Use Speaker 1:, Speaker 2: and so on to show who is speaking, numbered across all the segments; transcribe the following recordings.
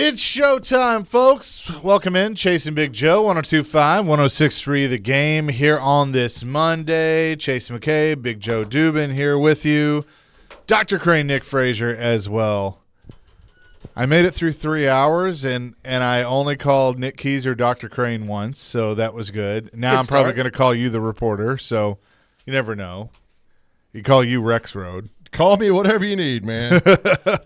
Speaker 1: It's showtime, folks. Welcome in. Chasing Big Joe, 102.5, 106.3 The Game here on this Monday. Chase McKay, Big Joe Dubin here with you. Dr. Crane, Nick Frazier as well. I made it through 3 hours, and I only called Nick Keyser Dr. Crane once, so that was good. Now I'm probably going to call you the reporter, so you never know. You call you Rex Road.
Speaker 2: Call me whatever you need, man.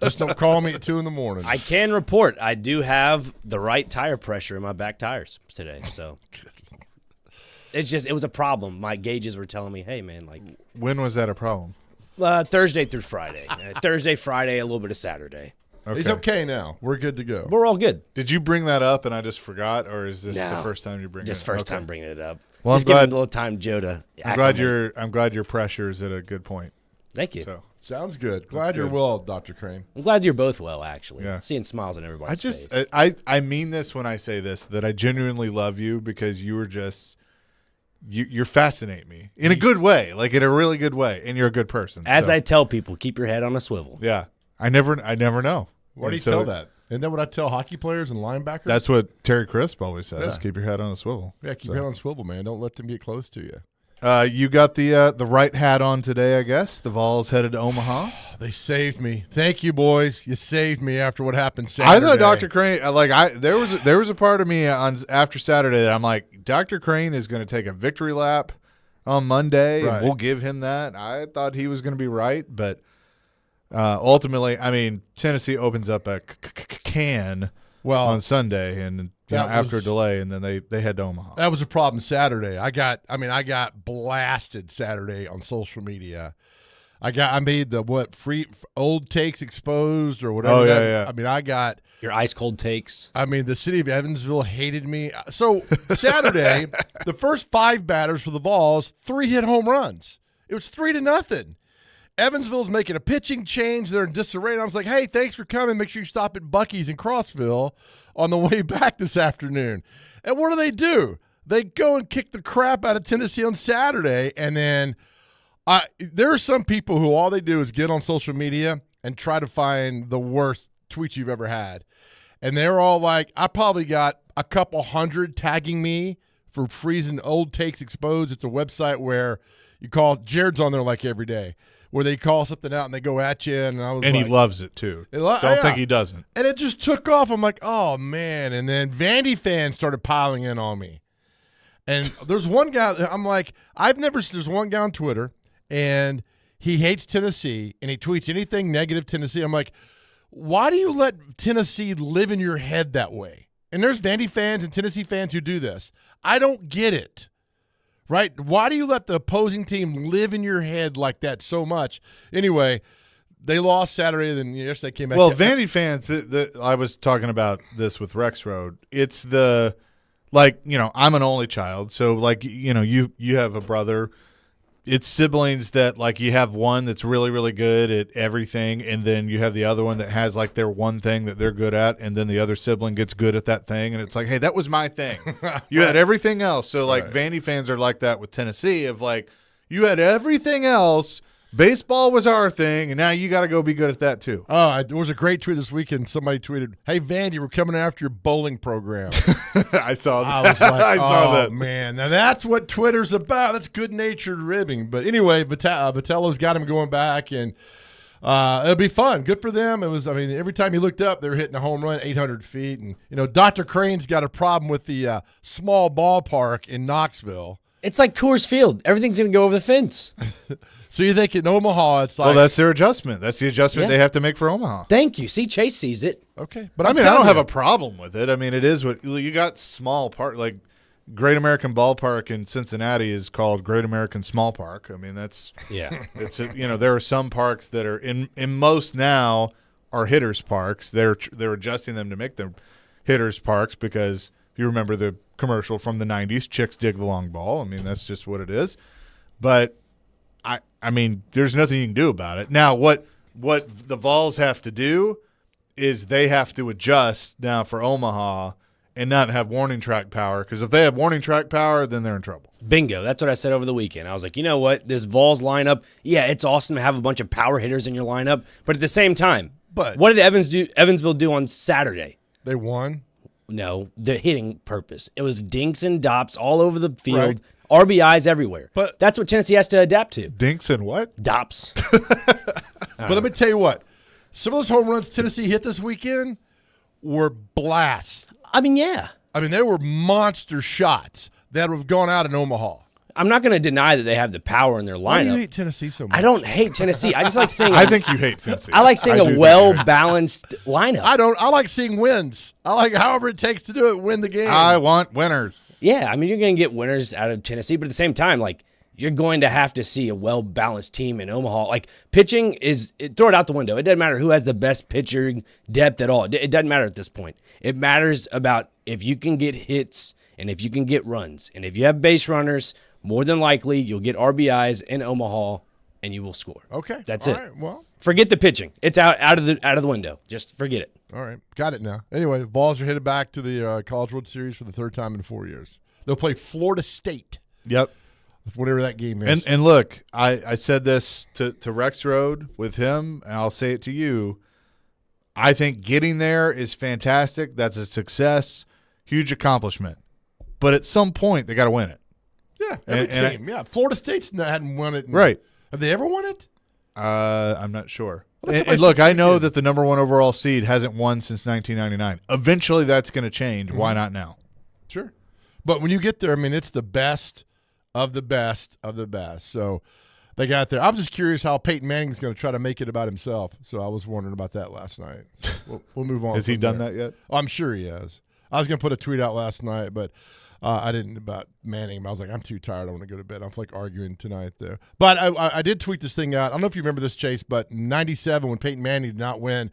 Speaker 2: Just don't call me at 2 in the morning.
Speaker 3: I can report I do have the right tire pressure in my back tires today. So it was a problem. My gauges were telling me, hey, man, like.
Speaker 1: When was that a problem?
Speaker 3: Thursday through Friday. Thursday, Friday, a little bit of Saturday.
Speaker 1: Okay.
Speaker 2: He's okay now. We're good to go.
Speaker 3: We're all good.
Speaker 1: Did you bring that up and I just forgot, or is this the first time you bring it up?
Speaker 3: Just first time bringing it up.
Speaker 1: Well,
Speaker 3: just giving a little time, Joe, to
Speaker 1: I'm glad your pressure is at a good point.
Speaker 3: Thank you.
Speaker 1: So.
Speaker 2: Sounds good. Glad you're well, Dr. Crane.
Speaker 3: I'm glad you're both well, actually.
Speaker 1: Yeah.
Speaker 3: Seeing smiles on everybody's face.
Speaker 1: I mean this when I say this, that I genuinely love you because you are just you fascinate me in a good way, like in a really good way, and you're a good person.
Speaker 3: As I tell people, keep your head on a swivel.
Speaker 1: Yeah, I never know.
Speaker 2: Why do you tell that? Isn't that what I tell hockey players and linebackers?
Speaker 1: That's what Terry Crisp always says.
Speaker 2: Yeah.
Speaker 1: Keep your head on a swivel.
Speaker 2: Yeah, keep your head on a swivel, man. Don't let them get close to you.
Speaker 1: You got the right hat on today, I guess. The Vols headed to Omaha.
Speaker 2: They saved me. Thank you, boys. You saved me after what happened Saturday.
Speaker 1: I thought Dr. Crane, there was a part of me after Saturday that I'm like, Dr. Crane is going to take a victory lap on Monday,
Speaker 2: right.
Speaker 1: And we'll give him that. I thought he was going to be right, but ultimately, I mean, Tennessee opens up a can on Sunday, and after a delay, and then they head to Omaha.
Speaker 2: That was a problem Saturday. I got blasted Saturday on social media. I made the free old takes exposed or whatever.
Speaker 1: Oh yeah.
Speaker 2: I mean, I got
Speaker 3: your ice cold takes.
Speaker 2: I mean, the city of Evansville hated me. So Saturday, the first 5 batters for the Vols, 3 hit home runs. It was 3-0. Evansville's making a pitching change. They're in disarray. And I was like, hey, thanks for coming. Make sure you stop at Buc-ee's in Crossville on the way back this afternoon. And what do? They go and kick the crap out of Tennessee on Saturday. And then there are some people who all they do is get on social media and try to find the worst tweets you've ever had. And they're all like, I probably got a couple hundred tagging me for freezing old takes exposed. It's a website where you call, Jared's on there like every day, where they call something out and they go at you. And
Speaker 1: he loves it too. Don't think he doesn't.
Speaker 2: And it just took off. I'm like, oh man. And then Vandy fans started piling in on me. And there's one guy, I'm like, there's one guy on Twitter and he hates Tennessee and he tweets anything negative Tennessee. I'm like, why do you let Tennessee live in your head that way? And there's Vandy fans and Tennessee fans who do this. I don't get it. Right? Why do you let the opposing team live in your head like that so much? Anyway, they lost Saturday, then yesterday came back.
Speaker 1: Well, Vandy fans, I was talking about this with Rex Road. It's I'm an only child, so you have a brother. It's siblings that you have one that's really, really good at everything, and then you have the other one that has their one thing that they're good at, and then the other sibling gets good at that thing, and it's like, hey, that was my thing. You had everything else. So Vandy fans are like that with Tennessee of you had everything else. Baseball was our thing, and now you got to go be good at that too.
Speaker 2: There was a great tweet this weekend. Somebody tweeted, hey, Vandy, we're coming after your bowling program.
Speaker 1: I saw that.
Speaker 2: I was like,
Speaker 1: I saw that.
Speaker 2: Man, now that's what Twitter's about. That's good-natured ribbing. But anyway, Vitello's got him going back, and it'll be fun. Good for them. It was. I mean, every time you looked up, they were hitting a home run 800 feet. And, Dr. Crane's got a problem with the small ballpark in Knoxville.
Speaker 3: It's like Coors Field. Everything's going to go over the fence.
Speaker 2: So you think in Omaha it's like...
Speaker 1: Well, that's their adjustment. That's the adjustment they have to make for Omaha.
Speaker 3: I See, Chase sees it.
Speaker 2: Okay. But
Speaker 1: I don't have a problem with it. I mean, it is what you got small park, Great American Ballpark in Cincinnati is called Great American Small Park. I mean, that's...
Speaker 3: Yeah.
Speaker 1: There are some parks that are in most now are hitters parks. They're adjusting them to make them hitters parks because if you remember the commercial from the 90s, chicks dig the long ball. I mean, that's just what it is. But I mean, there's nothing you can do about it. Now, what the Vols have to do is they have to adjust now for Omaha and not have warning track power, because if they have warning track power, then they're in trouble.
Speaker 3: Bingo. That's what I said over the weekend. I was like, you know what? This Vols lineup, yeah, it's awesome to have a bunch of power hitters in your lineup, but at the same time, what did Evansville do on Saturday?
Speaker 2: They won.
Speaker 3: No, the hitting purpose. It was dinks and dops all over the field,
Speaker 2: Right.
Speaker 3: RBIs everywhere.
Speaker 2: But-
Speaker 3: that's what Tennessee has to adapt to.
Speaker 1: Dinks and what?
Speaker 3: Dops.
Speaker 2: But let me tell you what. Some of those home runs Tennessee hit this weekend were blasts.
Speaker 3: I mean, yeah.
Speaker 2: I mean, they were monster shots that would have gone out in Omaha.
Speaker 3: I'm not going to deny that they have the power in their
Speaker 2: Why do you
Speaker 3: lineup.
Speaker 2: hate Tennessee so much?
Speaker 3: I don't hate Tennessee. I just like seeing.
Speaker 1: I think you hate Tennessee.
Speaker 3: I like seeing
Speaker 1: do
Speaker 3: a
Speaker 1: think
Speaker 3: well
Speaker 1: you hate-
Speaker 3: balanced lineup.
Speaker 2: I don't. I like seeing wins. I like however it takes to do it, win the game.
Speaker 1: I want winners.
Speaker 3: Yeah, I mean, you're going to get winners out of Tennessee, but at the same time, like, you're going to have to see a well-balanced team in Omaha. Like, pitching throw it out the window. It doesn't matter who has the best pitching depth at all. It doesn't matter at this point. It matters about if you can get hits and if you can get runs. And if you have base runners, more than likely you'll get RBIs in Omaha and you will score.
Speaker 2: Okay,
Speaker 3: That's
Speaker 2: all
Speaker 3: it.
Speaker 2: right, well,
Speaker 3: Forget the pitching. It's out of the window. Just forget it.
Speaker 2: all right, got it now. Anyway, the Vols are headed back to the College World Series for the third time in 4 years. They'll play Florida State,
Speaker 1: Yep.
Speaker 2: whatever that game is.
Speaker 1: And look, I said this to Rex Road with him, and I'll say it to you. I think getting there is fantastic. That's a success, huge accomplishment. But at some point, they got to win it.
Speaker 2: yeah, every
Speaker 1: and
Speaker 2: team. Yeah, Florida State's hadn't won it.
Speaker 1: Right.
Speaker 2: Have they ever won it?
Speaker 1: I'm not sure.
Speaker 2: Well, that's
Speaker 1: And
Speaker 2: what I
Speaker 1: look,
Speaker 2: said
Speaker 1: I know
Speaker 2: again.
Speaker 1: that the number one overall seed hasn't won since 1999. Eventually, that's going to change.
Speaker 2: Mm-hmm.
Speaker 1: Why not now?
Speaker 2: Sure. But when you get there, I mean, it's the best of the best of the best. So they got there. I'm just curious how Peyton Manning's going to try to make it about himself. So I was wondering about that last night. So we'll move on.
Speaker 1: Has he
Speaker 2: from
Speaker 1: done
Speaker 2: there.
Speaker 1: that yet?
Speaker 2: I'm sure he has. I was going to put a tweet out last night, but I didn't about Manning. I was like, I'm too tired. I want to go to bed. I'm like arguing tonight there. But I did tweet this thing out. I don't know if you remember this, Chase, but in 97, when Peyton Manning did not win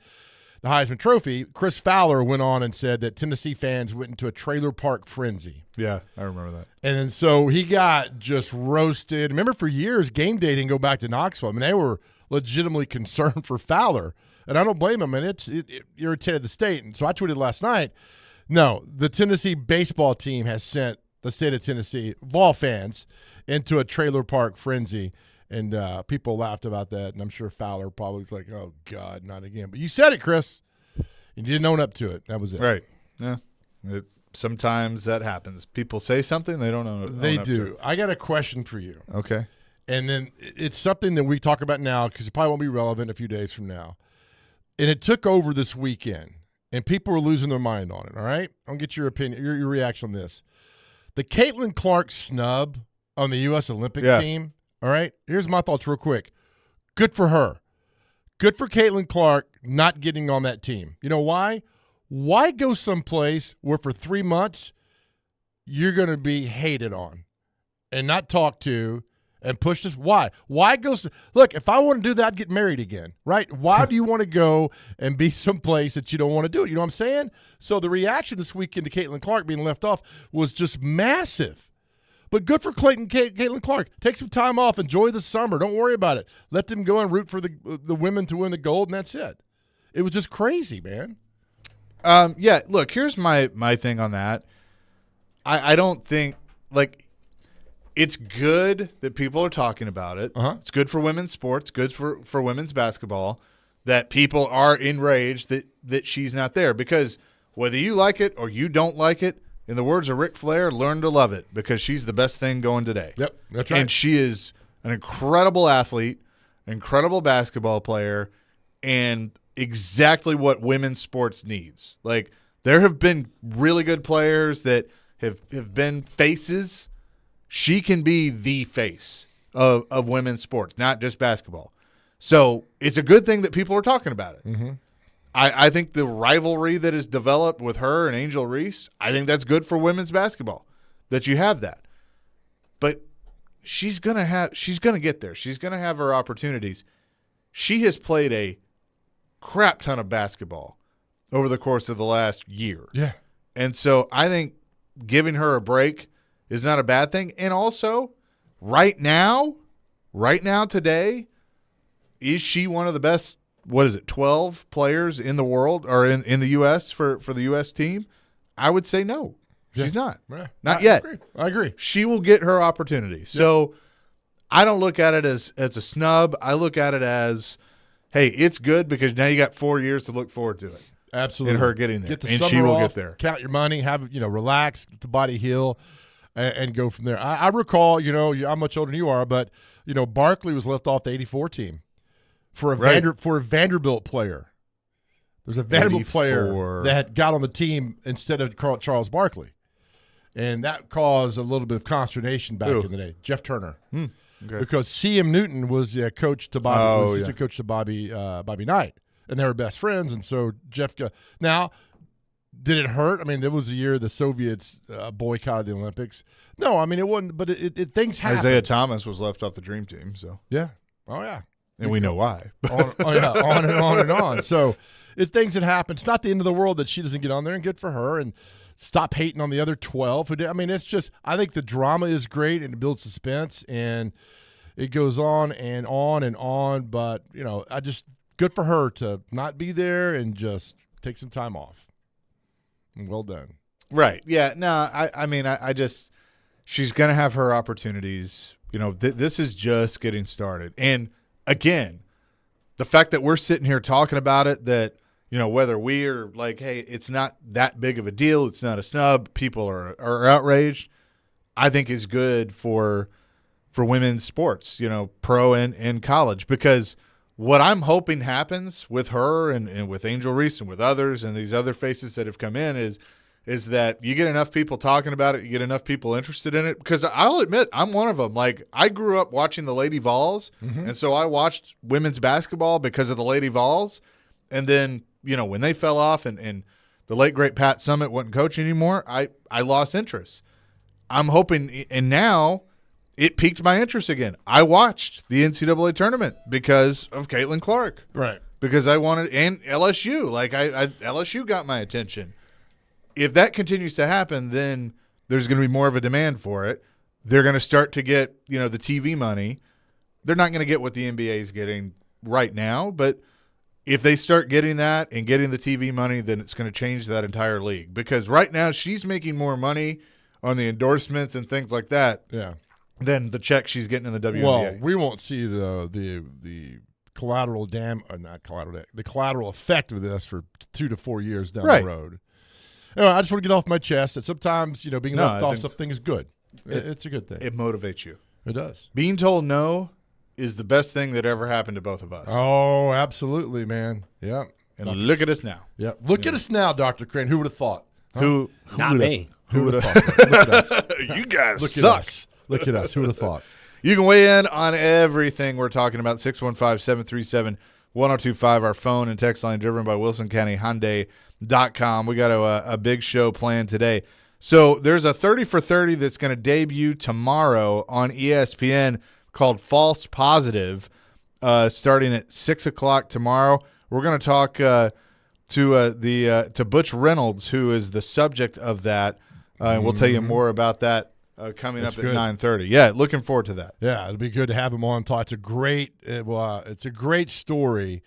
Speaker 2: the Heisman Trophy, Chris Fowler went on and said that Tennessee fans went into a trailer park frenzy.
Speaker 1: Yeah, I remember that.
Speaker 2: And then so he got just roasted. Remember, for years, game day didn't go back to Knoxville. I mean, they were legitimately concerned for Fowler. And I don't blame him. And it irritated the state. And so I tweeted last night, no, the Tennessee baseball team has sent the state of Tennessee, Vol fans, into a trailer park frenzy. And people laughed about that. And I'm sure Fowler probably was like, oh, God, not again. But you said it, Chris. You didn't own up to it. That was it.
Speaker 1: Right. Yeah. Sometimes that happens. People say something, they don't know.
Speaker 2: They do. I got a question for you.
Speaker 1: Okay.
Speaker 2: And then it's something that we talk about now because it probably won't be relevant a few days from now. And it took over this weekend, and people were losing their mind on it, all right? I'll get your opinion, your reaction on this. The Caitlin Clark snub on the U.S. Olympic team, all right? Here's my thoughts real quick. Good for her. Good for Caitlin Clark not getting on that team. You know why? Why go someplace where for 3 months you're going to be hated on and not talked to and push this? Why? Why go? Look, if I want to do that, I'd get married again, right? Why do you want to go and be someplace that you don't want to do it? You know what I'm saying? So the reaction this weekend to Caitlin Clark being left off was just massive. But good for Caitlin Clark. Take some time off. Enjoy the summer. Don't worry about it. Let them go and root for the women to win the gold, and that's it. It was just crazy, man.
Speaker 1: Yeah, look, here's my thing on that. I don't think, like, it's good that people are talking about it.
Speaker 2: Uh-huh.
Speaker 1: It's good for women's sports, good for women's basketball, that people are enraged that she's not there. Because whether you like it or you don't like it, in the words of Ric Flair, learn to love it because she's the best thing going today.
Speaker 2: Yep, that's right.
Speaker 1: And she is an incredible athlete, incredible basketball player, and exactly what women's sports needs. Like, there have been really good players that have been faces. She can be the face of women's sports, not just basketball. So it's a good thing that people are talking about it.
Speaker 2: Mm-hmm.
Speaker 1: I think the rivalry that is developed with her and Angel Reese, I think that's good for women's basketball, that you have that. But she's gonna get there. She's gonna have her opportunities. She has played a crap ton of basketball over the course of the last year.
Speaker 2: Yeah.
Speaker 1: And so I think giving her a break is not a bad thing. And also, right now, today, is she one of the best, 12 players in the world or in the U.S. for the U.S. team? I would say no. She's not.
Speaker 2: Yeah.
Speaker 1: Not yet.
Speaker 2: I agree.
Speaker 1: She will get her opportunity. So I don't look at it as a snub. I look at it as, hey, it's good because now you got 4 years to look forward to it.
Speaker 2: Absolutely.
Speaker 1: in her getting there,
Speaker 2: Get the
Speaker 1: and she
Speaker 2: summer
Speaker 1: will
Speaker 2: off,
Speaker 1: get there.
Speaker 2: Count your money, relax, let the body heal, and go from there. I recall, I'm much older than you are, but Barkley was left off the '84 team for a
Speaker 1: Right.
Speaker 2: Vanderbilt player. There's a Vanderbilt
Speaker 1: 84.
Speaker 2: player that got on the team instead of Charles Barkley, and that caused a little bit of consternation back
Speaker 1: Who?
Speaker 2: in the day. Jeff Turner.
Speaker 1: Okay.
Speaker 2: Because C.M. Newton was coach to Bobby,
Speaker 1: Oh,
Speaker 2: was
Speaker 1: yeah.
Speaker 2: the coach to Bobby Knight, and they were best friends. And so Jeff now, did it hurt? I mean, there was a year the Soviets boycotted the Olympics. No, I mean it wasn't. But it things happen.
Speaker 1: Isaiah Thomas was left off the dream team, so
Speaker 2: Yeah. Oh yeah.
Speaker 1: and we know why.
Speaker 2: On and on and on. So things that happen. It's not the end of the world that she doesn't get on there, and good for her. And stop hating on the other 12 who did. I mean, it's just, I think the drama is great and it builds suspense and it goes on and on and on. But, I just, good for her to not be there and just take some time off. Well done.
Speaker 1: Right. Yeah. No, I mean, I just, she's going to have her opportunities. This is just getting started. And again, the fact that we're sitting here talking about it, that, whether we are like, hey, it's not that big of a deal, it's not a snub, people are outraged, I think is good for women's sports, pro and college. Because what I'm hoping happens with her and with Angel Reese and with others and these other faces that have come in is that you get enough people talking about it, you get enough people interested in it. Because I'll admit, I'm one of them. Like, I grew up watching the Lady Vols, and so I watched women's basketball because of the Lady Vols. And then, when they fell off and the late, great Pat Summitt wasn't coaching anymore, I lost interest. I'm hoping, and now it piqued my interest again. I watched the NCAA tournament because of Caitlin Clark.
Speaker 2: Right.
Speaker 1: Because I wanted, and LSU. Like, LSU got my attention. If that continues to happen, then there's going to be more of a demand for it. They're going to start to get, the TV money. They're not going to get what the NBA is getting right now, but if they start getting that and getting the TV money, then it's going to change that entire league. Because right now she's making more money on the endorsements and things like that than the check she's getting in the WNBA.
Speaker 2: Well, we won't see the collateral the collateral effect of this for 2 to 4 years down the road. Anyway, I just want to get off my chest that sometimes, being left off something is good. It's a good thing.
Speaker 1: It motivates you.
Speaker 2: It does.
Speaker 1: Being told no is the best thing that ever happened to both of us.
Speaker 2: Oh, absolutely, man. Yeah.
Speaker 1: And look at us now.
Speaker 2: Yeah. Look at us now, Dr. Crane. Who would have thought? Huh?
Speaker 1: Who
Speaker 3: Not
Speaker 1: would've-
Speaker 3: me.
Speaker 2: Who would have thought? Look at us.
Speaker 1: You guys
Speaker 2: Look
Speaker 1: suck.
Speaker 2: at us. Look at us. Who would have thought?
Speaker 1: You can weigh in on everything we're talking about. 615-737-1025, our phone and text line, driven by WilsonCountyHyundai.com. We got a big show planned today. So there's a 30 for 30 that's going to debut tomorrow on ESPN called False Positive, starting at 6 o'clock tomorrow. We're going to talk to Butch Reynolds, who is the subject of that, and we'll tell you more about that coming
Speaker 2: That's
Speaker 1: up at
Speaker 2: good.
Speaker 1: 9:30. Yeah, looking forward to that.
Speaker 2: Yeah, it'd be good to have him on. Talk. It's a great. It's a great story.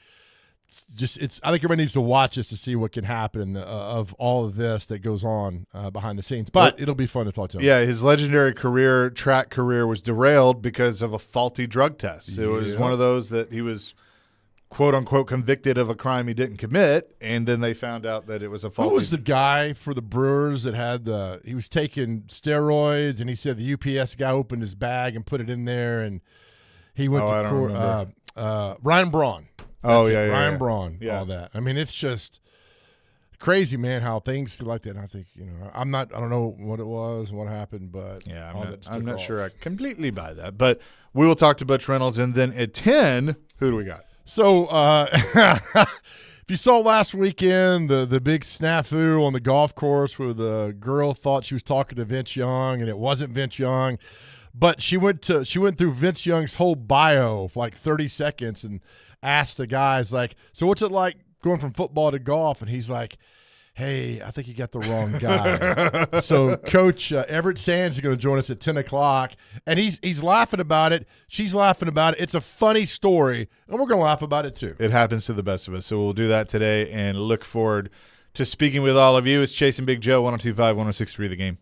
Speaker 2: I think everybody needs to watch this to see what can happen of all of this that goes on behind the scenes. But it'll be fun to talk to him.
Speaker 1: Yeah, his legendary track career was derailed because of a faulty drug test. It was one of those that he was, quote unquote, convicted of a crime he didn't commit, and then they found out that it was a faulty.
Speaker 2: Who was the guy for the Brewers that had he was taking steroids, and he said the UPS guy opened his bag and put it in there, and he went
Speaker 1: I
Speaker 2: to
Speaker 1: don't
Speaker 2: court.
Speaker 1: remember.
Speaker 2: Ryan Braun.
Speaker 1: Oh,
Speaker 2: That's
Speaker 1: yeah,
Speaker 2: it.
Speaker 1: yeah,
Speaker 2: Ryan
Speaker 1: yeah.
Speaker 2: Braun.
Speaker 1: Yeah.
Speaker 2: All that. I mean, it's just crazy, man, how things like that. And I think, I don't know what it was, what happened, but
Speaker 1: Yeah,
Speaker 2: all that just
Speaker 1: I'm
Speaker 2: took
Speaker 1: not
Speaker 2: off.
Speaker 1: sure I completely buy that. But we will talk to Butch Reynolds, and then at 10, who do we got?
Speaker 2: So, if you saw last weekend the big snafu on the golf course where the girl thought she was talking to Vince Young and it wasn't Vince Young, but she went through Vince Young's whole bio for like 30 seconds and asked the guys, like, so what's it like going from football to golf? And he's like, hey, I think you got the wrong guy. So Coach Everett Sands is going to join us at 10 o'clock, and he's laughing about it. She's laughing about it. It's a funny story, and we're going to laugh about it too.
Speaker 1: It happens to the best of us. So we'll do that today and look forward to speaking with all of you. It's Chasing Big Joe, 102.5, 106.3 The Game.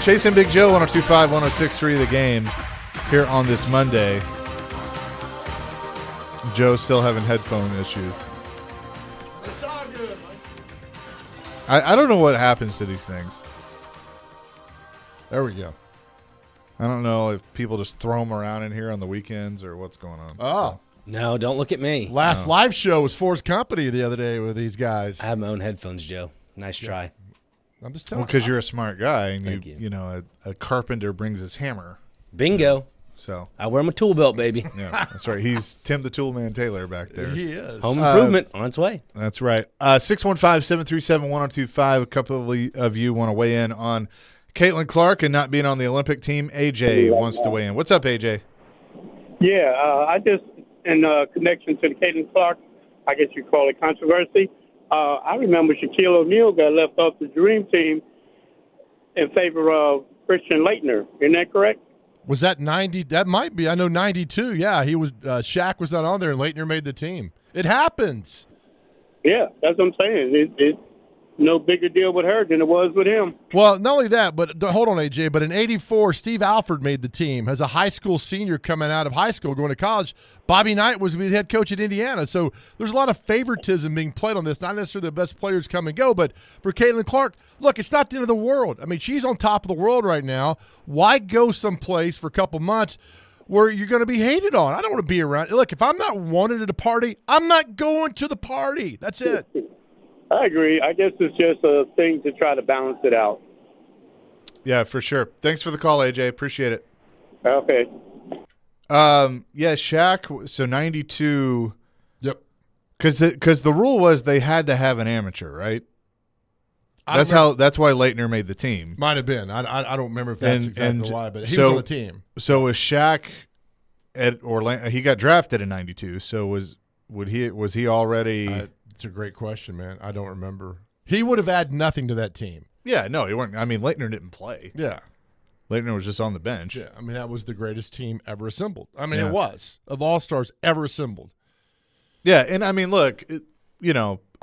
Speaker 1: Chase and Big Joe, 102.5, 106.3 The Game here on this Monday. Joe's still having headphone issues.
Speaker 2: It's all good.
Speaker 1: I don't know what happens to these things.
Speaker 2: There we go.
Speaker 1: I don't know if people just throw them around in here on the weekends or what's going on.
Speaker 2: Oh,
Speaker 3: No, don't look at me.
Speaker 2: last live show was Forrest Company the other day with these guys.
Speaker 3: I have my own headphones, Joe. Nice try.
Speaker 2: I'm just telling
Speaker 1: Because you're a smart guy and
Speaker 3: Thank
Speaker 1: you
Speaker 3: you.
Speaker 1: know, a carpenter brings his hammer.
Speaker 3: Bingo.
Speaker 1: So,
Speaker 3: I wear my tool belt, baby.
Speaker 1: yeah, that's right. He's Tim the Toolman Taylor back there.
Speaker 2: He is.
Speaker 3: Home improvement on its way.
Speaker 1: That's right. 615-737-1025. A couple of you want to weigh in on Caitlin Clark and not being on the Olympic team. AJ wants to weigh in. What's up, AJ?
Speaker 4: Yeah, I just, in connection to the Caitlin Clark, I guess you call it controversy, I remember Shaquille O'Neal got left off the Dream Team in favor of Christian Laettner. Isn't that correct?
Speaker 2: Was that 90? That might be. I know 92. Yeah, he was. Shaq was not on there, and Leitner made the team. It happens.
Speaker 4: Yeah, that's what I'm saying. It's no bigger deal with her than it was with him.
Speaker 2: Well, not only that, but hold on, AJ. But in '84, Steve Alford made the team as a high school senior coming out of high school, going to college. Bobby Knight was the head coach at Indiana. So there's a lot of favoritism being played on this. Not necessarily the best players come and go, but for Caitlin Clark, look, it's not the end of the world. I mean, she's on top of the world right now. Why go someplace for a couple months where you're going to be hated on? I don't want to be around. Look, if I'm not wanted at a party, I'm not going to the party. That's it.
Speaker 4: I agree. I guess it's just a thing to try to balance it out.
Speaker 1: Yeah, for sure. Thanks for the call, AJ. Appreciate it.
Speaker 4: Okay.
Speaker 1: Yeah, Shaq. So 92.
Speaker 2: Yep.
Speaker 1: Because the rule was they had to have an amateur, right? That's why Leitner made the team.
Speaker 2: Might have been. I don't remember if that's exactly why, but he
Speaker 1: so-
Speaker 2: was on the team.
Speaker 1: So was Shaq at Orlando? He got drafted in 92. So was he already?
Speaker 2: It's a great question, man. I don't remember. He would have added nothing to that team.
Speaker 1: Yeah, no, he weren't. I mean, Leitner didn't play.
Speaker 2: Yeah.
Speaker 1: Leitner was just on the bench.
Speaker 2: Yeah. I mean, that was the greatest team ever assembled. I mean,
Speaker 1: Yeah.
Speaker 2: it was of all stars ever assembled.
Speaker 1: Yeah, and I mean, look,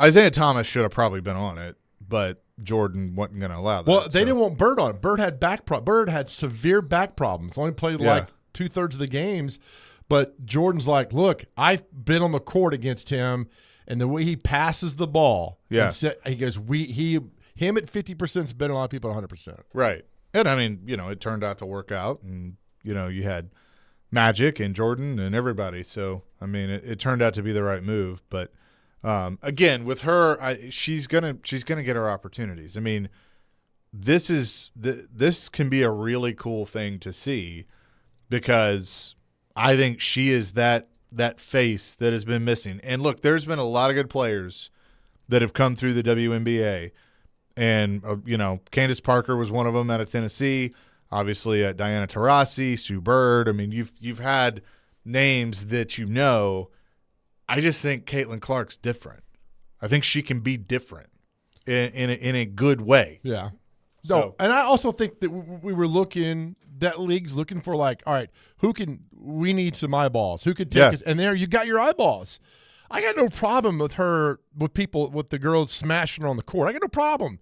Speaker 1: Isaiah Thomas should have probably been on it, but Jordan wasn't going to allow that.
Speaker 2: Well, they
Speaker 1: so.
Speaker 2: didn't want Bird on it. Bird had Bird had severe back problems. Only played
Speaker 1: Yeah.
Speaker 2: like 2/3 of the games. But Jordan's like, look, I've been on the court against him, and the way he passes the ball.
Speaker 1: Yeah.
Speaker 2: He goes, him at 50% is better than a lot of people at 100%.
Speaker 1: Right. And I mean, it turned out to work out, and you had Magic and Jordan and everybody. So I mean, it turned out to be the right move. But again, with her, she's gonna get her opportunities. I mean, this can be a really cool thing to see because I think she is that face that has been missing. And look, there's been a lot of good players that have come through the WNBA. And, Candace Parker was one of them out of Tennessee. Obviously, Diana Taurasi, Sue Bird. I mean, you've had names that you know. I just think Caitlin Clark's different. I think she can be different in a good way.
Speaker 2: Yeah.
Speaker 1: So-
Speaker 2: No, and I also think that we were that league's looking for like, all right, we need some eyeballs. Who could take
Speaker 1: Yeah.
Speaker 2: us? And there you got your eyeballs. I got no problem with the girls smashing her on the court. I got no problem.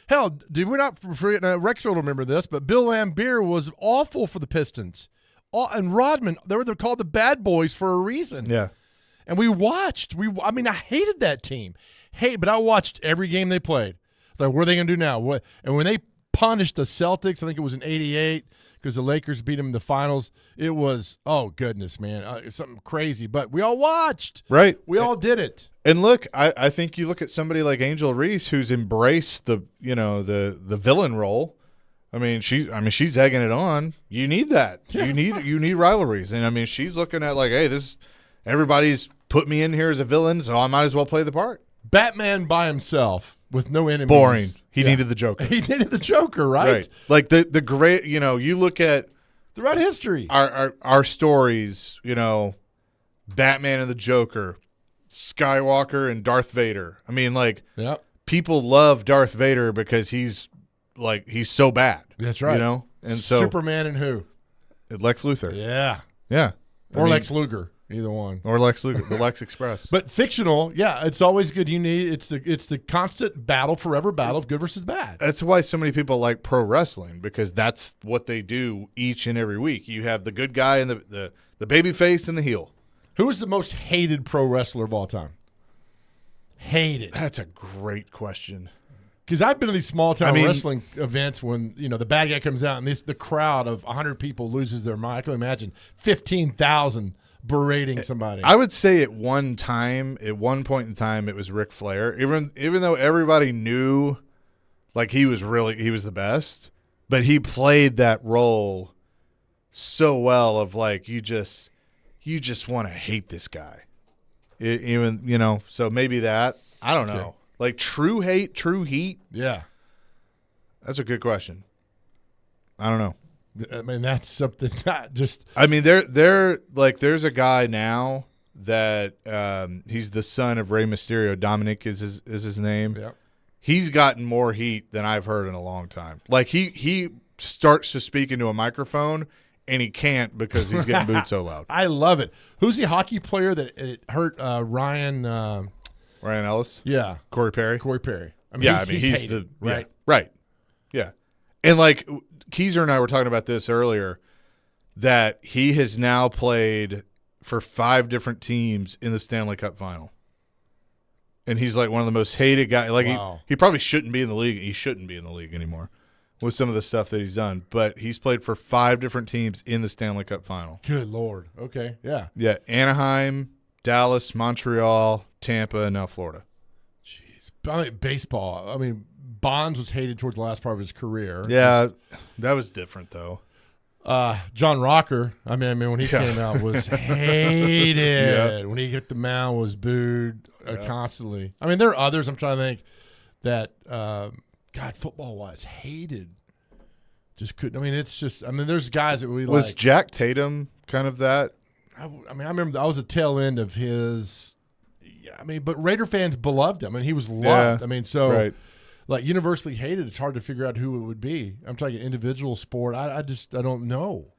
Speaker 2: Hell, did we not forget? Rex will remember this, but Bill Laimbeer was awful for the Pistons. And Rodman, they were called the bad boys for a reason.
Speaker 1: Yeah.
Speaker 2: And we watched. I hated that team. But I watched every game they played. Like, what are they going to do now? And when they punished the Celtics, I think it was in '88 because the Lakers beat them in the finals. It was, oh goodness, man, it's something crazy. But we all watched.
Speaker 1: Right.
Speaker 2: We all did it.
Speaker 1: And look, I think you look at somebody like Angel Reese who's embraced the villain role. I mean, she's egging it on. You need that. You need rivalries. And I mean, she's looking at like, hey, everybody's put me in here as a villain, so I might as well play the part.
Speaker 2: Batman by himself with no enemies.
Speaker 1: Boring. He needed the Joker.
Speaker 2: He needed the Joker, right?
Speaker 1: Like the great, you look at
Speaker 2: Throughout history.
Speaker 1: our stories, Batman and the Joker, Skywalker and Darth Vader. I mean, like,
Speaker 2: Yep.
Speaker 1: people love Darth Vader because he's so bad.
Speaker 2: That's right.
Speaker 1: And so
Speaker 2: Superman and who?
Speaker 1: Lex Luthor.
Speaker 2: Yeah.
Speaker 1: Yeah.
Speaker 2: Or Lex Luger. Either one.
Speaker 1: Or Lex Luger, the Lex Express.
Speaker 2: But fictional, yeah, it's always good. It's the constant battle, forever battle of good versus bad.
Speaker 1: That's why so many people like pro wrestling, because that's what they do each and every week. You have the good guy and the baby face and the heel.
Speaker 2: Who is the most hated pro wrestler of all time? Hated.
Speaker 1: That's a great question.
Speaker 2: Because I've been to these small town wrestling events when the bad guy comes out and the crowd of 100 people loses their mind. I can imagine 15,000 berating somebody.
Speaker 1: I would say at one point in time, it was Ric Flair. Even though everybody knew, like, he was the best, but he played that role so well of like you just want to hate this guy. So maybe that, I don't know.
Speaker 2: Okay.
Speaker 1: Like true hate, true heat.
Speaker 2: Yeah.
Speaker 1: That's a good question. I don't know.
Speaker 2: I mean, that's something not just.
Speaker 1: I mean, there's a guy now that he's the son of Rey Mysterio. Dominic is his name.
Speaker 2: Yeah.
Speaker 1: He's gotten more heat than I've heard in a long time. Like he starts to speak into a microphone and he can't because he's getting booed so loud.
Speaker 2: I love it. Who's the hockey player that it hurt Ryan?
Speaker 1: Ryan Ellis?
Speaker 2: Yeah.
Speaker 1: Corey Perry?
Speaker 2: Corey Perry. I mean,
Speaker 1: Yeah,
Speaker 2: he's
Speaker 1: he's
Speaker 2: hated,
Speaker 1: the
Speaker 2: right?
Speaker 1: Yeah, right. Yeah. And like Keezer and I were talking about this earlier, that he has now played for 5 different teams in the Stanley Cup final. And he's like one of the most hated guys. Like
Speaker 2: Wow.
Speaker 1: he probably shouldn't be in the league. He shouldn't be in the league anymore with some of the stuff that he's done. But he's played for 5 different teams in the Stanley Cup final.
Speaker 2: Good Lord. Okay. Yeah.
Speaker 1: Yeah, Anaheim, Dallas, Montreal, Tampa, and now Florida.
Speaker 2: Jeez. I mean, baseball. I mean, Bonds was hated towards the last part of his career.
Speaker 1: Yeah, that was different though.
Speaker 2: John Rocker. I mean, when he came out, was hated.
Speaker 1: Yeah.
Speaker 2: When he hit the mound, was booed constantly. I mean, there are others. I'm trying to think that, God, football wise, hated. Just couldn't. I mean, it's just. I mean, there's guys that we
Speaker 1: Was
Speaker 2: like.
Speaker 1: Jack Tatum kind of that?
Speaker 2: I mean, I remember I was a tail end of his. Yeah, I mean, but Raider fans beloved him. I mean, he was loved.
Speaker 1: Yeah,
Speaker 2: I mean, so
Speaker 1: right.
Speaker 2: like universally hated. It's hard to figure out who it would be. I'm talking individual sport. I don't know.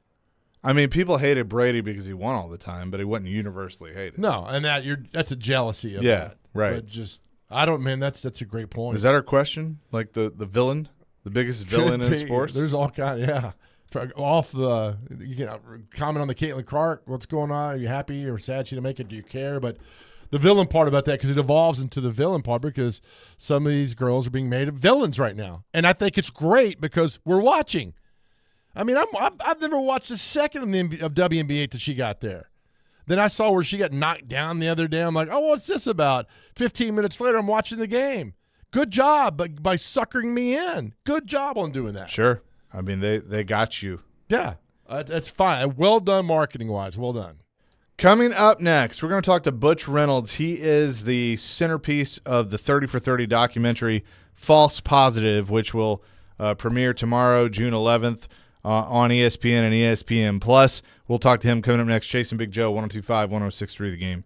Speaker 1: I mean, people hated Brady because he won all the time, but he wasn't universally hated.
Speaker 2: No, and that's a jealousy of
Speaker 1: Yeah,
Speaker 2: that.
Speaker 1: right.
Speaker 2: But just I don't. Man, that's a great point.
Speaker 1: Is that our question? Like the villain, the biggest villain in sports?
Speaker 2: There's all kind. Yeah. Off the, you can comment on the Caitlin Clark. What's going on? Are you happy or sad she didn't make it? Do you care? But the villain part about that, because it evolves into the villain part, because some of these girls are being made of villains right now, and I think it's great because we're watching. I mean, I've never watched a second of WNBA till she got there. Then I saw where she got knocked down the other day. I'm like, oh, what's this about? 15 minutes later, I'm watching the game. Good job by suckering me in. Good job on doing that.
Speaker 1: Sure. I mean, they got you.
Speaker 2: Yeah, that's fine. Well done marketing-wise. Well done.
Speaker 1: Coming up next, we're going to talk to Butch Reynolds. He is the centerpiece of the 30 for 30 documentary False Positive, which will premiere tomorrow, June 11th, on ESPN and ESPN Plus. We'll talk to him coming up next. Chasing Big Joe, 102.5, 106.3 The Game.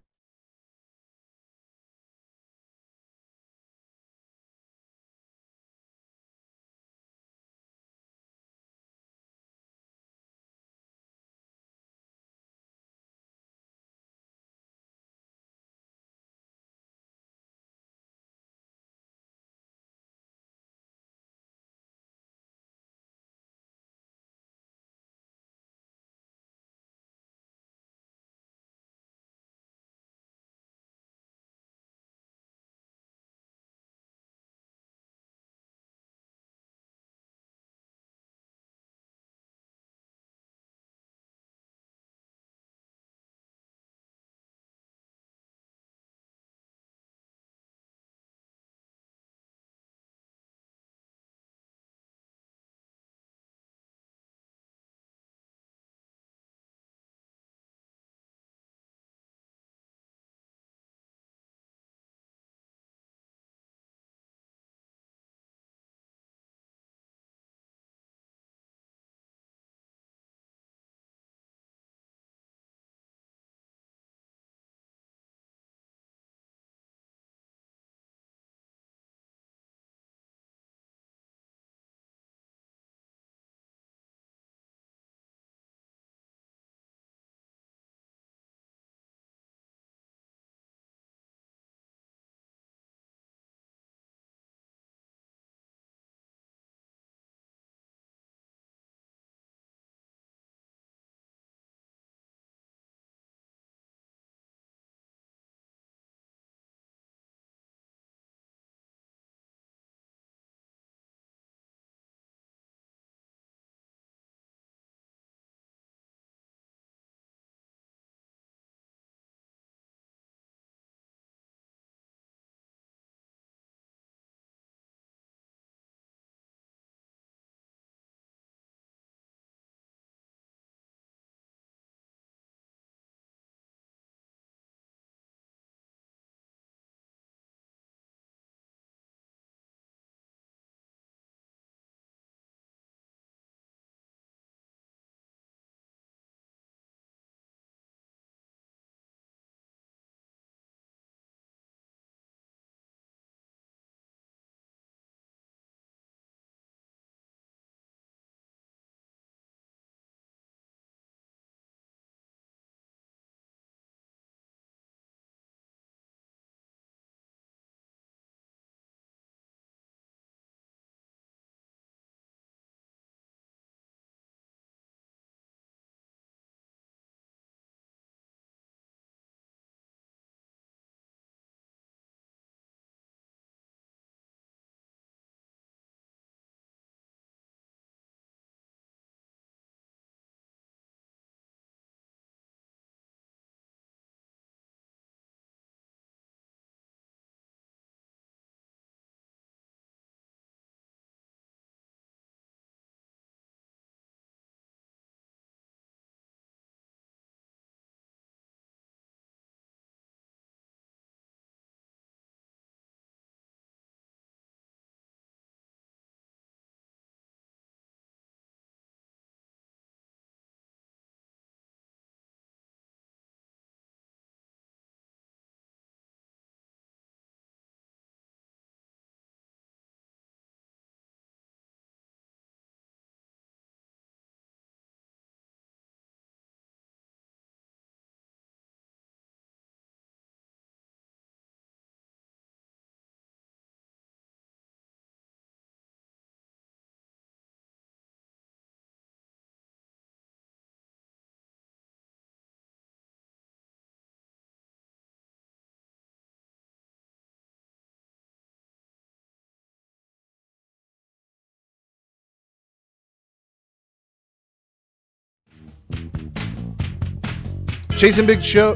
Speaker 1: Chasing Big Joe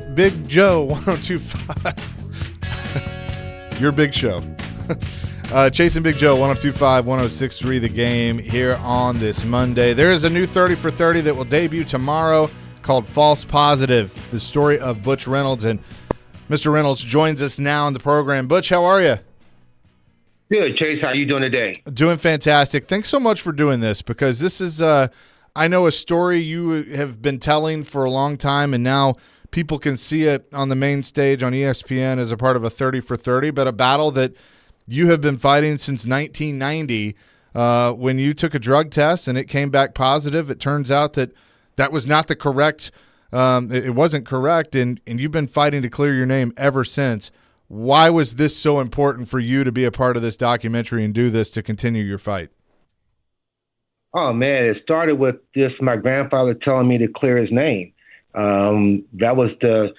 Speaker 1: 1025. Your big show. Chasing Big Joe 1025, 1063 The Game here on this Monday. There is a new 30 for 30 that will debut tomorrow called False Positive, the story of Butch Reynolds. And Mr. Reynolds joins us now in the program. Butch, how are you?
Speaker 5: Good, Chase. How you doing today?
Speaker 1: Doing fantastic. Thanks so much for doing this, because this is, I know, a story you have been telling for a long time, and now people can see it on the main stage on ESPN as a part of a 30 for 30, but a battle that you have been fighting since 1990 when you took a drug test and it came back positive. It turns out that was not the correct it wasn't correct, and you've been fighting to clear your name ever since. Why was this so important for you to be a part of this documentary and do this to continue your fight?
Speaker 5: Oh, man, it started with just my grandfather telling me to clear his name. That was the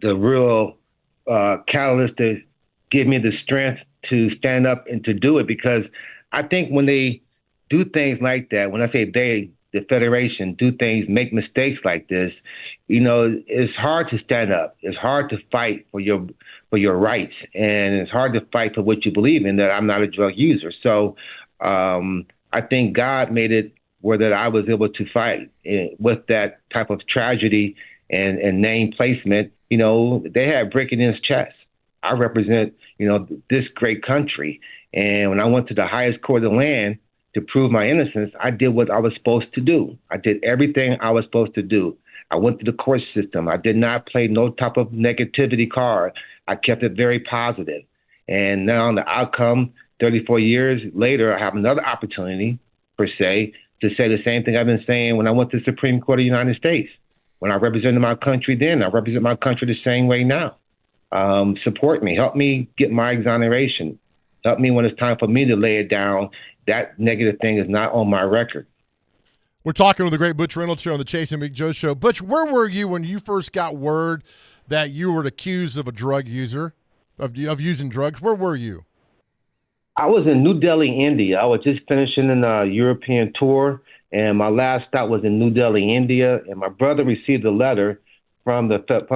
Speaker 5: real catalyst to give me the strength to stand up and to do it, because I think when they do things like that, when I say they, the Federation, do things, make mistakes like this, it's hard to stand up. It's hard to fight for your rights, and it's hard to fight for what you believe in, that I'm not a drug user. So I think God made it where that I was able to fight with that type of tragedy and name placement. They had brick in his chest. I represent, this great country. And when I went to the highest court of the land to prove my innocence, I did what I was supposed to do. I did everything I was supposed to do. I went to the court system. I did not play no type of negativity card. I kept it very positive. And now the outcome, 34 years later, I have another opportunity, per se, to say the same thing I've been saying when I went to the Supreme Court of the United States. When I represented my country then, I represent my country the same way now. Support me. Help me get my exoneration. Help me when it's time for me to lay it down. That negative thing is not on my record.
Speaker 2: We're talking with the great Butch Reynolds here on the Chasing Big Joe show. Butch, where were you when you first got word that you were accused of a drug user, of using drugs? Where were you?
Speaker 5: I was in New Delhi, India. I was just finishing a European tour, and my last stop was in New Delhi, India. And my brother received a letter from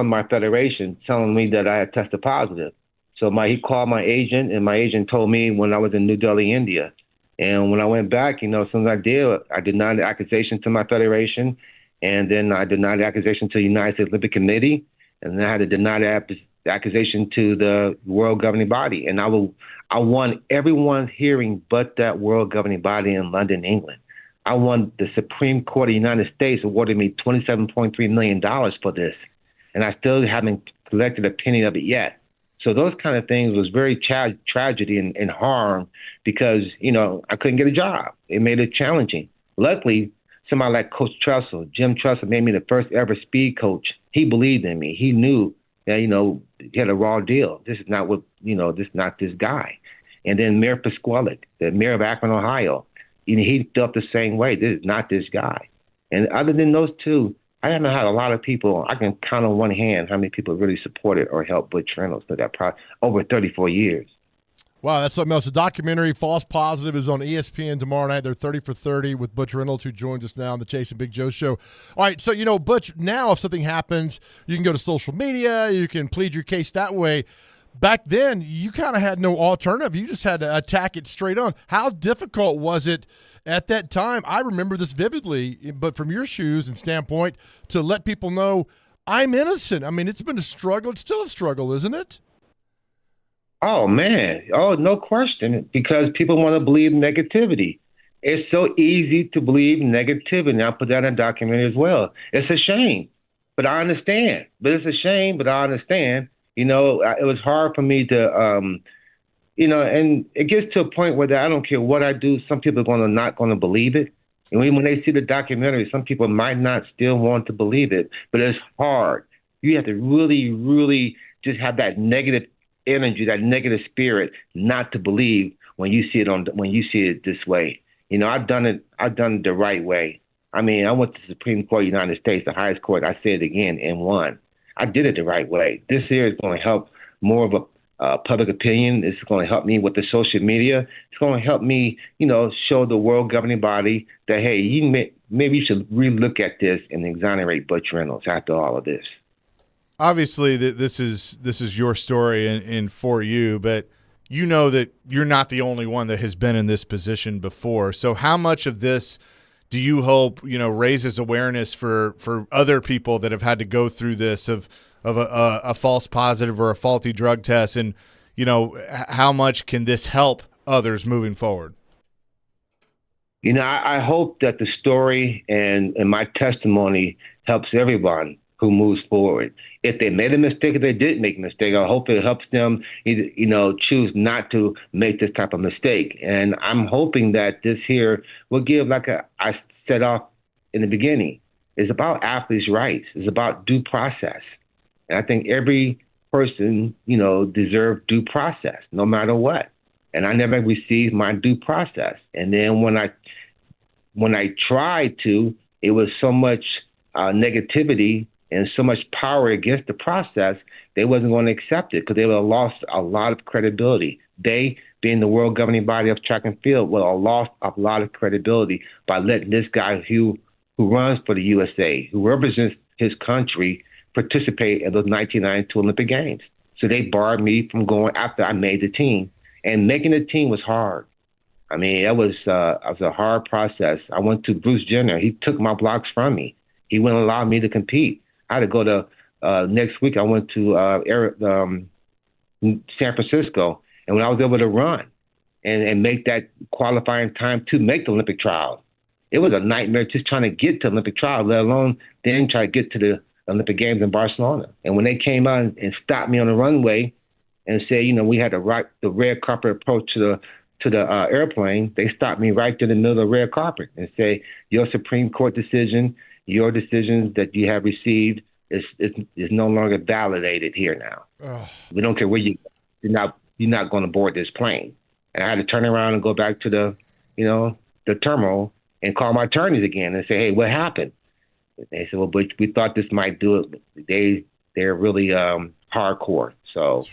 Speaker 5: my federation telling me that I had tested positive. So he called my agent, and my agent told me when I was in New Delhi, India. And when I went back, as soon as I denied the accusation to my federation, and then I denied the accusation to the United States Olympic Committee, and then I had to deny the accusation to the world governing body. And I won everyone's hearing but that world governing body in London, England. I won the Supreme Court of the United States awarded me $27.3 million for this, and I still haven't collected a penny of it yet. So those kind of things was very tragedy and harm, because, I couldn't get a job. It made it challenging. Luckily, somebody like Coach Tressel, Jim Tressel, made me the first ever speed coach. He believed in me. He knew that, he had a raw deal. This is not this is not this guy. And then Mayor Pasquale, the mayor of Akron, Ohio, he felt the same way. This is not this guy. And other than those two, I haven't had a lot of people. I can count on one hand how many people really supported or helped Butch Reynolds for that over 34 years.
Speaker 2: Wow, that's something else. The documentary False Positive is on ESPN tomorrow night. They're 30 for 30 with Butch Reynolds, who joins us now on the Chasing Big Joe show. All right, so, Butch, now if something happens, you can go to social media, you can plead your case that way. Back then, you kind of had no alternative. You just had to attack it straight on. How difficult was it at that time? I remember this vividly, but from your shoes and standpoint, to let people know I'm innocent. I mean, it's been a struggle. It's still a struggle, isn't it?
Speaker 5: Oh, man. Oh, no question. Because people want to believe negativity. It's so easy to believe negativity. And I'll put that in a documentary as well. It's a shame, but I understand. But it's a shame, but I understand. It was hard for me to, and it gets to a point where I don't care what I do. Some people are not going to believe it. And when they see the documentary, some people might not still want to believe it, but it's hard. You have to really, really just have that negative energy, that negative spirit, not to believe when you see it this way. I've done it the right way. I mean, I went to the Supreme Court of the United States, the highest court. I say it again, and won. I did it the right way. This here is going to help more of public opinion. It's going to help me with the social media. It's going to help me, show the world governing body that, hey, maybe you should relook at this and exonerate Butch Reynolds after all of this.
Speaker 1: Obviously, this is your story and for you, but you know that you're not the only one that has been in this position before. So how much of this do you hope, raises awareness for other people that have had to go through this of a false positive or a faulty drug test, and how much can this help others moving forward?
Speaker 5: I hope that the story and my testimony helps everyone who moves forward. If they made a mistake, if they did make a mistake, I hope it helps them, choose not to make this type of mistake. And I'm hoping that this here will give, I said off in the beginning, it's about athletes' rights. It's about due process. And I think every person, deserves due process, no matter what. And I never received my due process. And then when I tried to, it was so much negativity and so much power against the process, they wasn't going to accept it because they would have lost a lot of credibility. They, being the world governing body of track and field, would have lost a lot of credibility by letting this guy who runs for the USA, who represents his country, participate in those 1992 Olympic Games. So they barred me from going after I made the team. And making the team was hard. I mean, it was a hard process. I went to Bruce Jenner. He took my blocks from me. He wouldn't allow me to compete. I had to go to next week. I went to San Francisco, and when I was able to run and make that qualifying time to make the Olympic trials, it was a nightmare just trying to get to Olympic trials, let alone then try to get to the Olympic Games in Barcelona. And when they came out and stopped me on the runway and said, we had the red carpet approach to the airplane, they stopped me right in the middle of the red carpet and say, your Supreme Court decision, your decisions that you have received is no longer validated here now. Ugh. We don't care where you're not going to board this plane. And I had to turn around and go back to the terminal and call my attorneys again and say, hey, what happened? And they said, well, but we thought this might do it. They're really hardcore. So,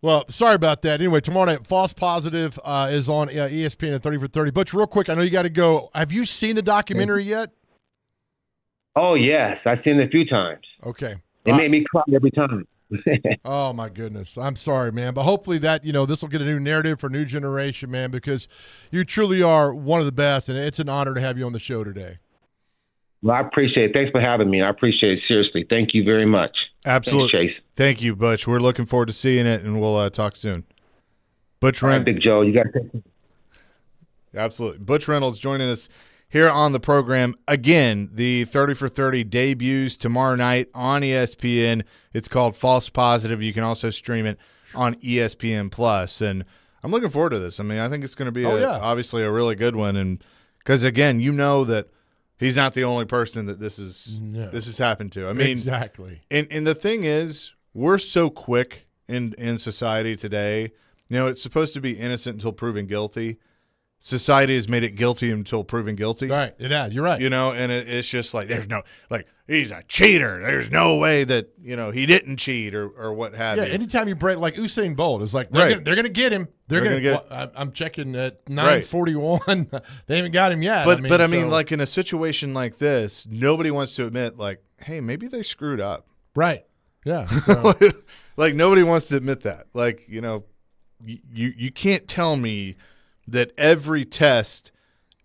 Speaker 2: Well, sorry about that. Anyway, tomorrow night, False Positive is on ESPN at 30 for 30. Butch, real quick, I know you got to go. Have you seen the documentary yet?
Speaker 5: Oh, yes. I've seen it a few times.
Speaker 2: Okay.
Speaker 5: It made me cry every time.
Speaker 2: Oh, my goodness. I'm sorry, man. But hopefully that, this will get a new narrative for a new generation, man, because you truly are one of the best, and it's an honor to have you on the show today.
Speaker 5: Well, I appreciate it. Thanks for having me. I appreciate it. Seriously. Thank you very much.
Speaker 1: Absolutely.
Speaker 5: Thanks, Chase.
Speaker 1: Thank you, Butch. We're looking forward to seeing it, and we'll talk soon. Butch Reynolds.
Speaker 5: Big Joe, you got to take it.
Speaker 1: Absolutely. Butch Reynolds joining us here on the program. Again, the 30 for 30 debuts tomorrow night on ESPN. It's called False Positive. You can also stream it on ESPN Plus. And I'm looking forward to this. I mean, I think it's going to be obviously a really good one. And because, again, that he's not the only person that this has happened to. I mean,
Speaker 2: exactly.
Speaker 1: And the thing is, we're so quick in society today. It's supposed to be innocent until proven guilty. Society has made it guilty until proven guilty.
Speaker 2: Right. Yeah, you're right.
Speaker 1: And it's just like there's no he's a cheater. There's no way that he didn't cheat or what have you.
Speaker 2: Yeah. Anytime you break, like Usain Bolt is like they're gonna get him. They're gonna get. I'm checking at 9:41. They haven't got him yet.
Speaker 1: But I mean, like in a situation like this, nobody wants to admit, like, hey, maybe they screwed up.
Speaker 2: Right. Yeah. So.
Speaker 1: Like nobody wants to admit that. Like you can't tell me that every test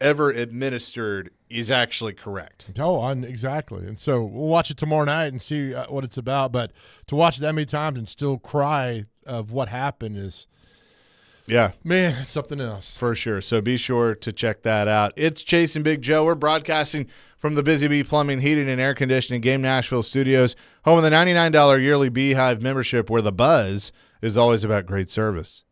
Speaker 1: ever administered is actually correct.
Speaker 2: Oh, exactly. And so we'll watch it tomorrow night and see what it's about. But to watch it that many times and still cry of what happened is, man, something else.
Speaker 1: For sure. So be sure to check that out. It's Chase and Big Joe. We're broadcasting from the Busy Bee Plumbing, Heating, and Air Conditioning Game Nashville studios, home of the $99 yearly Beehive membership, where the buzz is always about great service.